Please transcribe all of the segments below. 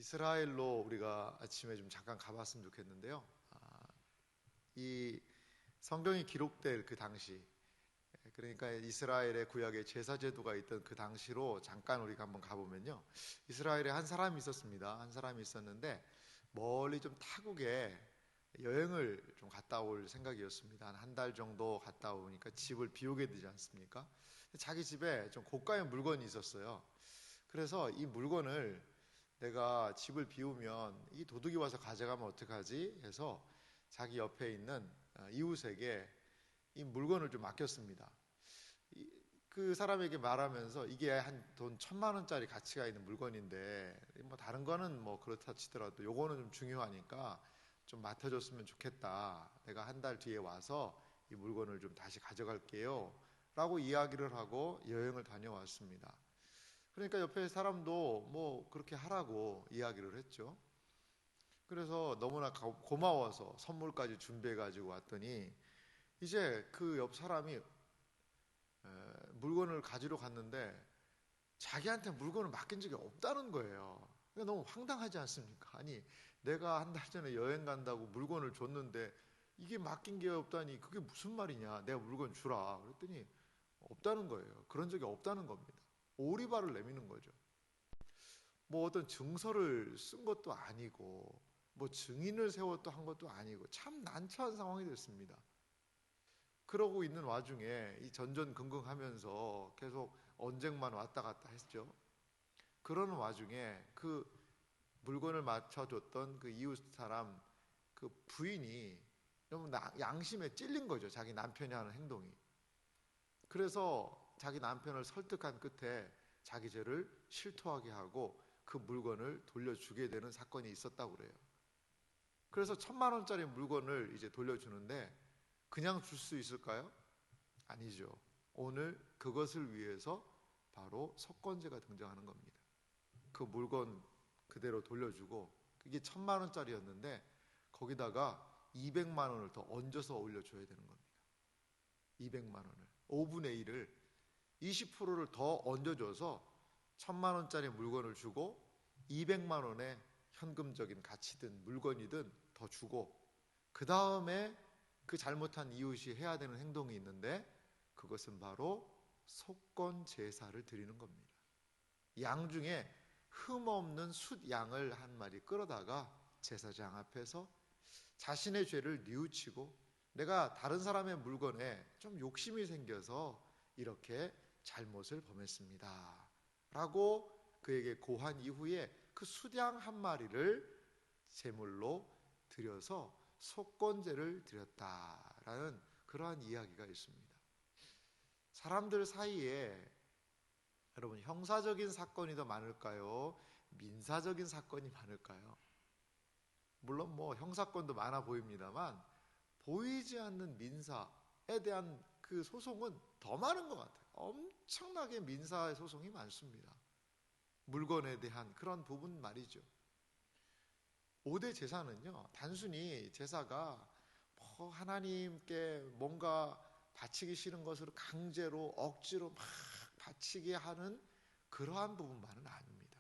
이스라엘로 우리가 아침에 좀 잠깐 가봤으면 좋겠는데요. 이 성경이 기록될 그 당시, 그러니까 이스라엘의 구약의 제사 제도가 있던 그 당시로 잠깐 우리가 한번 가보면요. 이스라엘에 한 사람이 있었습니다. 한 사람이 있었는데 멀리 좀 타국에 여행을 좀 갔다 올 생각이었습니다. 한 달 정도 갔다 오니까 집을 비우게 되지 않습니까? 자기 집에 좀 고가의 물건이 있었어요. 그래서 이 물건을 내가 집을 비우면 이 도둑이 와서 가져가면 어떡하지 해서 자기 옆에 있는 이웃에게 이 물건을 좀 맡겼습니다. 그 사람에게 말하면서 이게 한 돈 1,000만 원짜리 가치가 있는 물건인데 뭐 다른 거는 뭐 그렇다 치더라도 요거는 좀 중요하니까 좀 맡아줬으면 좋겠다. 내가 한 달 뒤에 와서 이 물건을 좀 다시 가져갈게요 라고 이야기를 하고 여행을 다녀왔습니다. 그러니까 옆에 사람도 뭐 그렇게 하라고 이야기를 했죠. 그래서 너무나 고마워서 선물까지 준비해 가지고 왔더니 이제 그 옆 사람이 물건을 가지러 갔는데 자기한테 물건을 맡긴 적이 없다는 거예요. 그러니까 너무 황당하지 않습니까? 아니, 내가 한 달 전에 여행 간다고 물건을 줬는데 이게 맡긴 게 없다니 그게 무슨 말이냐? 내가 물건 주라. 그랬더니 없다는 거예요. 그런 적이 없다는 겁니다. 오리발을 내미는 거죠. 뭐 어떤 증서를 쓴 것도 아니고 뭐 증인을 세웠다 한 것도 아니고 참 난처한 상황이 됐습니다. 그러고 있는 와중에 이 전전긍긍하면서 계속 언쟁만 왔다 갔다 했죠. 그러는 와중에 그 물건을 맞춰줬던 그 이웃 사람 그 부인이 너무 양심에 찔린 거죠. 자기 남편이 하는 행동이. 그래서 자기 남편을 설득한 끝에 자기 죄를 실토하게 하고 그 물건을 돌려주게 되는 사건이 있었다고 그래요. 그래서 1,000만 원짜리 물건을 이제 돌려주는데 그냥 줄 수 있을까요? 아니죠. 오늘 그것을 위해서 바로 속건제가 등장하는 겁니다. 그 물건 그대로 돌려주고 그게 1,000만 원짜리였는데 거기다가 200만 원을 더 얹어서 올려줘야 되는 겁니다. 200만 원을 5분의 1을 20%를 더 얹어줘서 1,000만 원짜리 물건을 주고 200만 원의 현금적인 가치든 물건이든 더 주고 그 다음에 그 잘못한 이웃이 해야 되는 행동이 있는데 그것은 바로 속건 제사를 드리는 겁니다. 양 중에 흠없는 숫양을 한 마리 끌어다가 제사장 앞에서 자신의 죄를 뉘우치고 내가 다른 사람의 물건에 좀 욕심이 생겨서 이렇게 잘못을 범했습니다 라고 그에게 고한 이후에 그 숫양 한 마리를 제물로 드려서 속건제를 드렸다라는 그러한 이야기가 있습니다. 사람들 사이에 여러분 형사적인 사건이 더 많을까요? 민사적인 사건이 많을까요? 물론 뭐 형사건도 많아 보입니다만 보이지 않는 민사에 대한 그 소송은 더 많은 것 같아요. 엄청나게 민사의 소송이 많습니다. 물건에 대한 그런 부분 말이죠. 5대 제사는요, 단순히 제사가 뭐 하나님께 뭔가 바치기 싫은 것으로 강제로 억지로 막 바치게 하는 그러한 부분만은 아닙니다.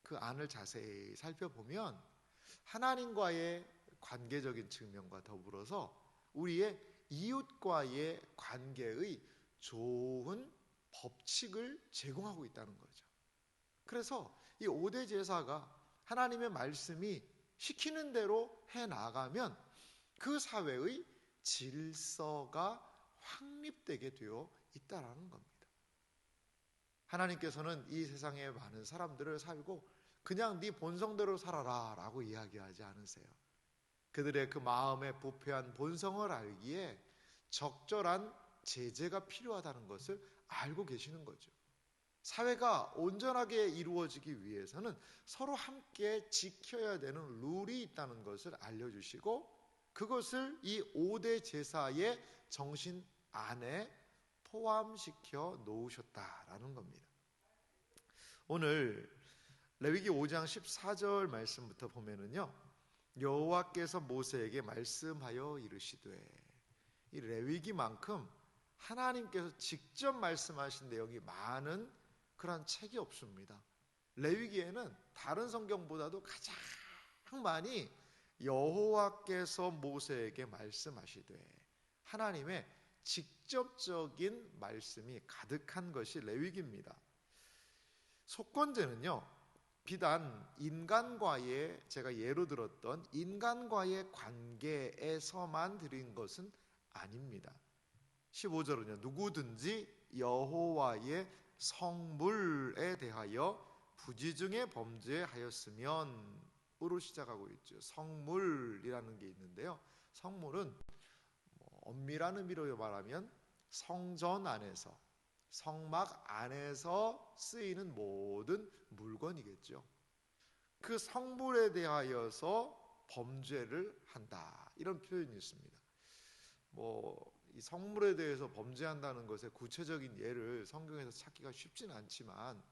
그 안을 자세히 살펴보면 하나님과의 관계적인 측면과 더불어서 우리의 이웃과의 관계의 좋은 법칙을 제공하고 있다는 거죠. 그래서 이 5대 제사가 하나님의 말씀이 시키는 대로 해나가면 그 사회의 질서가 확립되게 되어 있다는 겁니다. 하나님께서는 이 세상에 많은 사람들을 살고 그냥 네 본성대로 살아라 라고 이야기하지 않으세요. 그들의 그 마음의 부패한 본성을 알기에 적절한 제재가 필요하다는 것을 알고 계시는 거죠. 사회가 온전하게 이루어지기 위해서는 서로 함께 지켜야 되는 룰이 있다는 것을 알려주시고 그것을 이 5대 제사의 정신 안에 포함시켜 놓으셨다라는 겁니다. 오늘 레위기 5장 14절 말씀부터 보면은요, 여호와께서 모세에게 말씀하여 이르시되, 이 레위기만큼 하나님께서 직접 말씀하신 내용이 많은 그런 책이 없습니다. 레위기에는 다른 성경보다도 가장 많이 여호와께서 모세에게 말씀하시되 하나님의 직접적인 말씀이 가득한 것이 레위기입니다. 속건제는요, 비단 인간과의, 제가 예로 들었던 인간과의 관계에서만 드린 것은 아닙니다. 15절은요, 누구든지 여호와의 성물에 대하여 부지중에 범죄하였으면 으로 시작하고 있죠. 성물이라는 게 있는데요, 성물은 엄밀한 의미로 말하면 성전 안에서, 성막 안에서 쓰이는 모든 물건이겠죠. 그 성물에 대하여서 범죄를 한다, 이런 표현이 있습니다. 이 성물에 대해서 범죄한다는 것의 구체적인 예를 성경에서 찾기가 쉽지는 않지만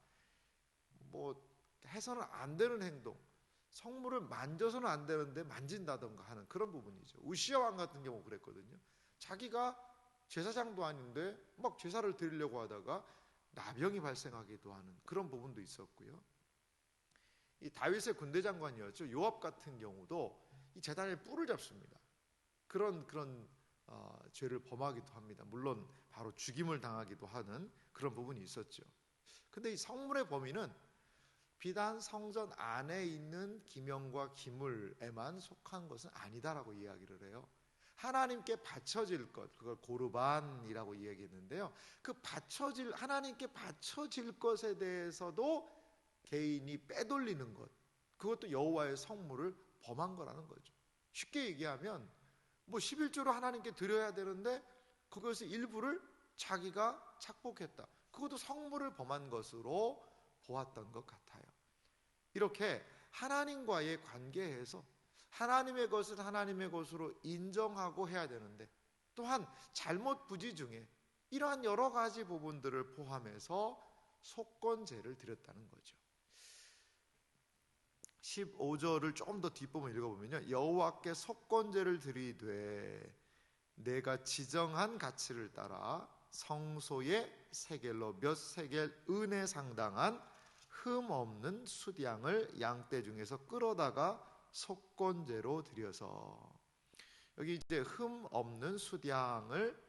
해서는 안 되는 행동, 성물을 만져서는 안 되는데 만진다던가 하는 그런 부분이죠. 우시야 왕 같은 경우 그랬거든요. 자기가 제사장도 아닌데 막 제사를 드리려고 하다가 나병이 발생하기도 하는 그런 부분도 있었고요. 이 다윗의 군대 장관이었죠. 요압 같은 경우도 이 제단의 뿔을 잡습니다. 그런 죄를 범하기도 합니다. 물론 바로 죽임을 당하기도 하는 그런 부분이 있었죠. 근데 이 성물의 범위는 비단 성전 안에 있는 기명과 기물에만 속한 것은 아니다라고 이야기를 해요. 하나님께 바쳐질 것, 그걸 고르반이라고 이야기했는데요, 그 하나님께 바쳐질 것에 대해서도 개인이 빼돌리는 것, 그것도 여호와의 성물을 범한 거라는 거죠. 쉽게 얘기하면 11조로 하나님께 드려야 되는데 그것의 일부를 자기가 착복했다, 그것도 성물을 범한 것으로 보았던 것 같아요. 이렇게 하나님과의 관계에서 하나님의 것을 하나님의 것으로 인정하고 해야 되는데, 또한 잘못 부지 중에 이러한 여러 가지 부분들을 포함해서 속건제를 드렸다는 거죠. 15절을 조금 더 뒷부분 읽어보면요, 여호와께 속건제를 드리되 내가 지정한 가치를 따라 성소의 세겔로 몇 세겔 은에 상당한 흠 없는 수량을 양떼 중에서 끌어다가 속건제로 드려서, 여기 이제 흠 없는 수량을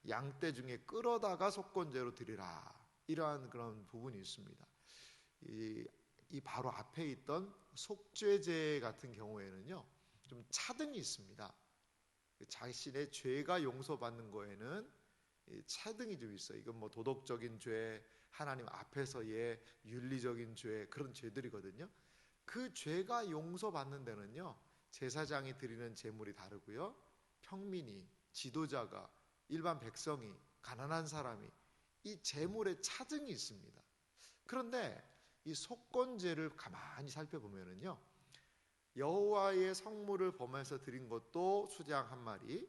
양떼 중에 끌어다가 속건제로 드리라, 이러한 그런 부분이 있습니다. 이 바로 앞에 있던 속죄제 같은 경우에는요, 좀 차등이 있습니다. 자신의 죄가 용서받는 거에는 차등이 좀 있어요. 이건 도덕적인 죄, 하나님 앞에서의 윤리적인 죄, 그런 죄들이거든요. 그 죄가 용서받는 데는요, 제사장이 드리는 제물이 다르고요, 평민이, 지도자가, 일반 백성이, 가난한 사람이 이 제물에 차등이 있습니다. 그런데 이 속건제를 가만히 살펴보면은요, 여호와의 성물을 범해서 드린 것도 수장 한 마리,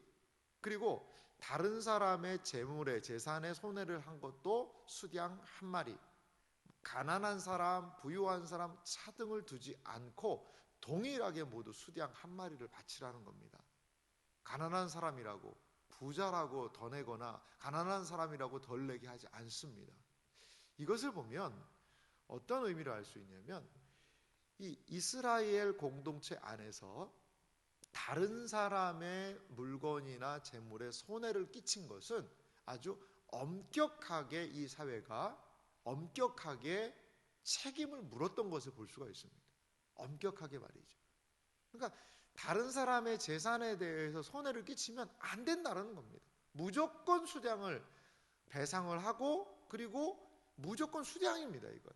그리고 다른 사람의 재물에, 재산에 손해를 한 것도 수량 한 마리, 가난한 사람, 부유한 사람 차등을 두지 않고 동일하게 모두 수량 한 마리를 바치라는 겁니다. 가난한 사람이라고 부자라고 더 내거나 가난한 사람이라고 덜 내게 하지 않습니다. 이것을 보면 어떤 의미를 알 수 있냐면, 이 이스라엘 공동체 안에서 다른 사람의 물건이나 재물에 손해를 끼친 것은 아주 엄격하게 이 사회가 엄격하게 책임을 물었던 것을 볼 수가 있습니다. 엄격하게 말이죠. 그러니까 다른 사람의 재산에 대해서 손해를 끼치면 안 된다는 겁니다. 무조건 수량을 배상을 하고, 그리고 무조건 수량입니다. 이건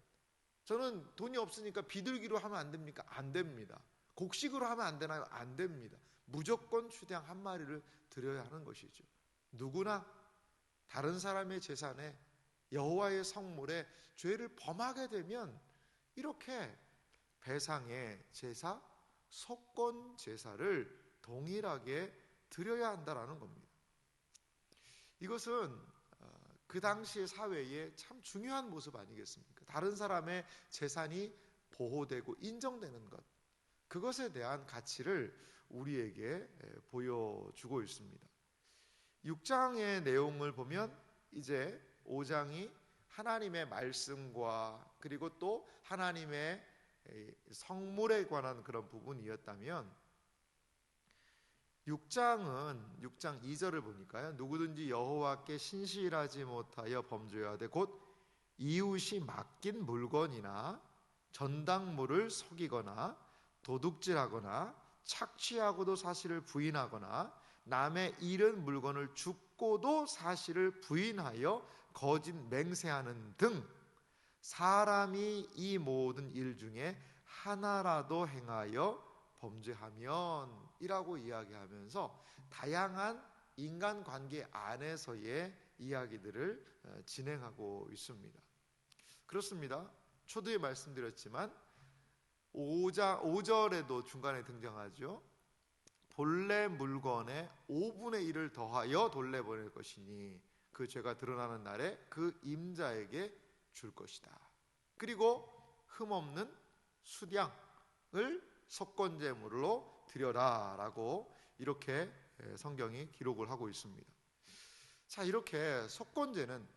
저는 돈이 없으니까 비둘기로 하면 안 됩니까? 안 됩니다. 곡식으로 하면 안 되나요? 안 됩니다. 무조건 수량 한 마리를 드려야 하는 것이죠. 누구나 다른 사람의 재산에, 여호와의 성물에 죄를 범하게 되면 이렇게 배상의 제사, 속건 제사를 동일하게 드려야 한다는 겁니다. 이것은 그 당시의 사회의 참 중요한 모습 아니겠습니까? 다른 사람의 재산이 보호되고 인정되는 것, 그것에 대한 가치를 우리에게 보여주고 있습니다. 6장의 내용을 보면 이제 5장이 하나님의 말씀과 그리고 또 하나님의 성물에 관한 그런 부분이었다면 6장 2절을 보니까요, 누구든지 여호와께 신실하지 못하여 범죄하되 곧 이웃이 맡긴 물건이나 전당물을 속이거나 도둑질하거나 착취하고도 사실을 부인하거나 남의 잃은 물건을 줍고도 사실을 부인하여 거짓 맹세하는 등 사람이 이 모든 일 중에 하나라도 행하여 범죄하면 이라고 이야기하면서 다양한 인간관계 안에서의 이야기들을 진행하고 있습니다. 그렇습니다. 초두에 말씀드렸지만 5절에도 중간에 등장하죠. 본래 물건의 5분의 1을 더하여 돌려보낼 것이니 그 죄가 드러나는 날에 그 임자에게 줄 것이다. 그리고 흠없는 수량을 속건제물로 드려라 라고 이렇게 성경이 기록을 하고 있습니다. 자, 이렇게 속건제는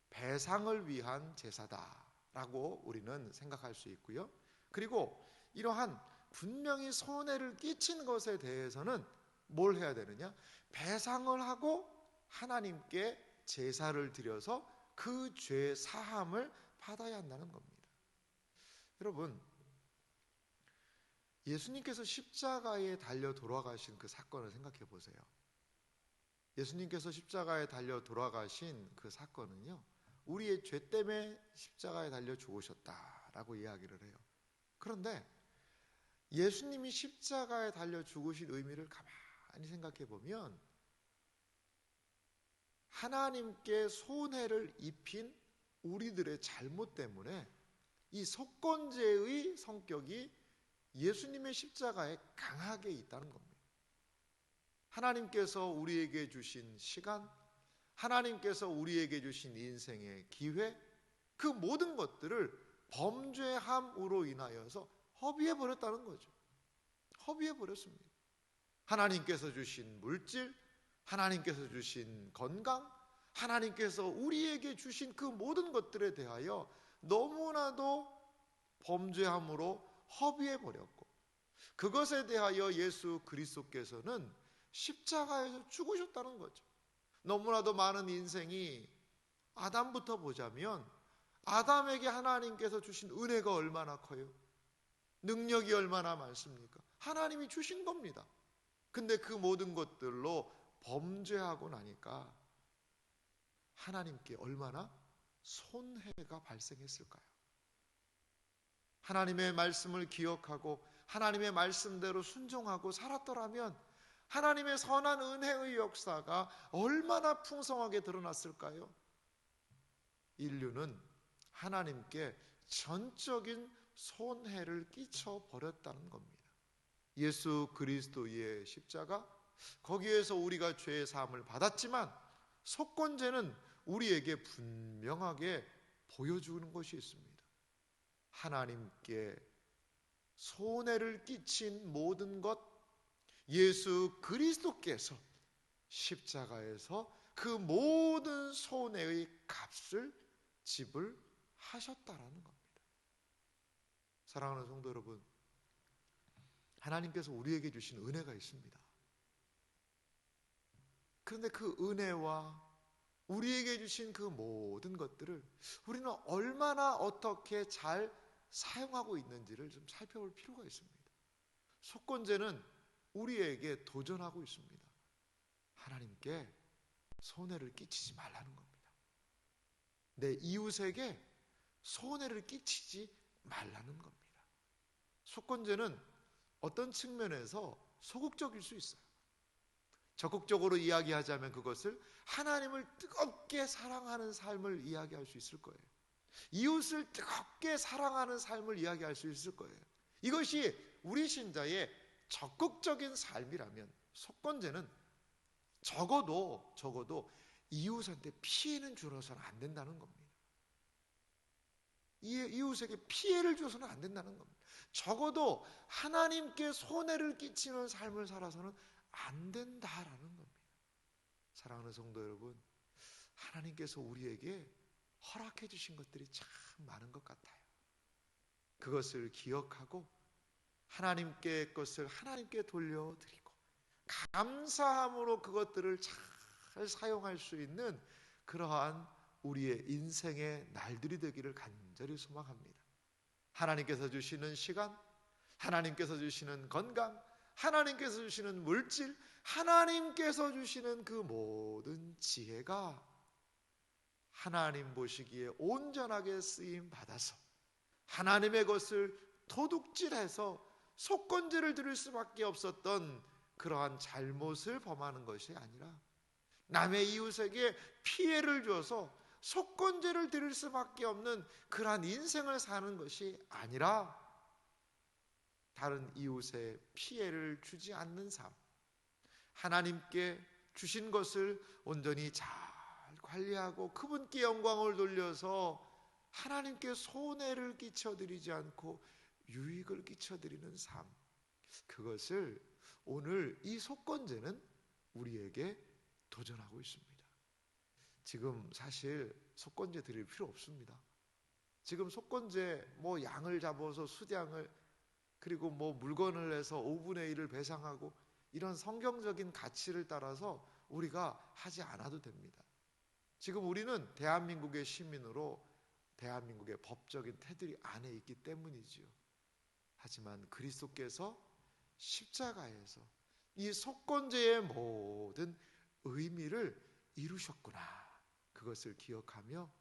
배상을 위한 제사다라고 우리는 생각할 수 있고요. 그리고 이러한 분명히 손해를 끼친 것에 대해서는 뭘 해야 되느냐? 배상을 하고 하나님께 제사를 드려서 그 죄 사함을 받아야 한다는 겁니다. 여러분, 예수님께서 십자가에 달려 돌아가신 그 사건을 생각해 보세요. 예수님께서 십자가에 달려 돌아가신 그 사건은요, 우리의 죄 때문에 십자가에 달려 죽으셨다라고 이야기를 해요. 그런데 예수님이 십자가에 달려 죽으신 의미를 가만히 생각해 보면 하나님께 손해를 입힌 우리들의 잘못 때문에 이 속건제의 성격이 예수님의 십자가에 강하게 있다는 겁니다. 하나님께서 우리에게 주신 시간, 하나님께서 우리에게 주신 인생의 기회, 그 모든 것들을 범죄함으로 인하여서 허비해버렸다는 거죠. 허비해버렸습니다. 하나님께서 주신 물질, 하나님께서 주신 건강, 하나님께서 우리에게 주신 그 모든 것들에 대하여 너무나도 범죄함으로 허비해버렸고, 그것에 대하여 예수 그리스도께서는 십자가에서 죽으셨다는 거죠. 너무나도 많은 인생이 아담부터 보자면 아담에게 하나님께서 주신 은혜가 얼마나 커요? 능력이 얼마나 많습니까? 하나님이 주신 겁니다. 근데 그 모든 것들로 범죄하고 나니까 하나님께 얼마나 손해가 발생했을까요? 하나님의 말씀을 기억하고 하나님의 말씀대로 순종하고 살았더라면 하나님의 선한 은혜의 역사가 얼마나 풍성하게 드러났을까요? 인류는 하나님께 전적인 손해를 끼쳐버렸다는 겁니다. 예수 그리스도의 십자가, 거기에서 우리가 죄의 사함을 받았지만 속건제는 우리에게 분명하게 보여주는 것이 있습니다. 하나님께 손해를 끼친 모든 것, 예수 그리스도께서 십자가에서 그 모든 손해의 값을 지불하셨다라는 겁니다. 사랑하는 성도 여러분, 하나님께서 우리에게 주신 은혜가 있습니다. 그런데 그 은혜와 우리에게 주신 그 모든 것들을 우리는 얼마나 어떻게 잘 사용하고 있는지를 좀 살펴볼 필요가 있습니다. 속건제는 우리에게 도전하고 있습니다. 하나님께 손해를 끼치지 말라는 겁니다. 내 이웃에게 손해를 끼치지 말라는 겁니다. 속건제는 어떤 측면에서 소극적일 수 있어요. 적극적으로 이야기하자면 그것을 하나님을 뜨겁게 사랑하는 삶을 이야기할 수 있을 거예요. 이웃을 뜨겁게 사랑하는 삶을 이야기할 수 있을 거예요. 이것이 우리 신자의 적극적인 삶이라면 속건제는 적어도 이웃한테 피해는 줘서는 안 된다는 겁니다. 이웃에게 피해를 줘서는 안 된다는 겁니다. 적어도 하나님께 손해를 끼치는 삶을 살아서는 안 된다라는 겁니다. 사랑하는 성도 여러분, 하나님께서 우리에게 허락해 주신 것들이 참 많은 것 같아요. 그것을 기억하고 하나님께 것을 하나님께 돌려드리고 감사함으로 그것들을 잘 사용할 수 있는 그러한 우리의 인생의 날들이 되기를 간절히 소망합니다. 하나님께서 주시는 시간, 하나님께서 주시는 건강, 하나님께서 주시는 물질, 하나님께서 주시는 그 모든 지혜가 하나님 보시기에 온전하게 쓰임 받아서 하나님의 것을 도둑질해서 속건제를 드릴 수밖에 없었던 그러한 잘못을 범하는 것이 아니라 남의 이웃에게 피해를 줘서 속건제를 드릴 수밖에 없는 그러한 인생을 사는 것이 아니라 다른 이웃에 피해를 주지 않는 삶, 하나님께 주신 것을 온전히 잘 관리하고 그분께 영광을 돌려서 하나님께 손해를 끼쳐드리지 않고 유익을 끼쳐드리는 삶, 그것을 오늘 이 속건제는 우리에게 도전하고 있습니다. 지금 사실 속건제 드릴 필요 없습니다. 지금 속건제 양을 잡아서 수량을 그리고 물건을 해서 5분의 1을 배상하고 이런 성경적인 가치를 따라서 우리가 하지 않아도 됩니다. 지금 우리는 대한민국의 시민으로 대한민국의 법적인 테두리 안에 있기 때문이지요. 하지만 그리스도께서 십자가에서 이 속건제의 모든 의미를 이루셨구나. 그것을 기억하며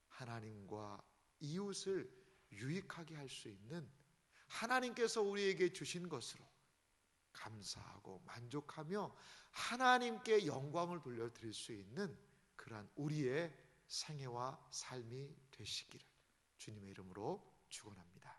하나님과 이웃을 유익하게 할 수 있는 하나님께서 우리에게 주신 것으로 감사하고 만족하며 하나님께 영광을 돌려드릴 수 있는 그러한 우리의 생애와 삶이 되시기를 주님의 이름으로 축원합니다.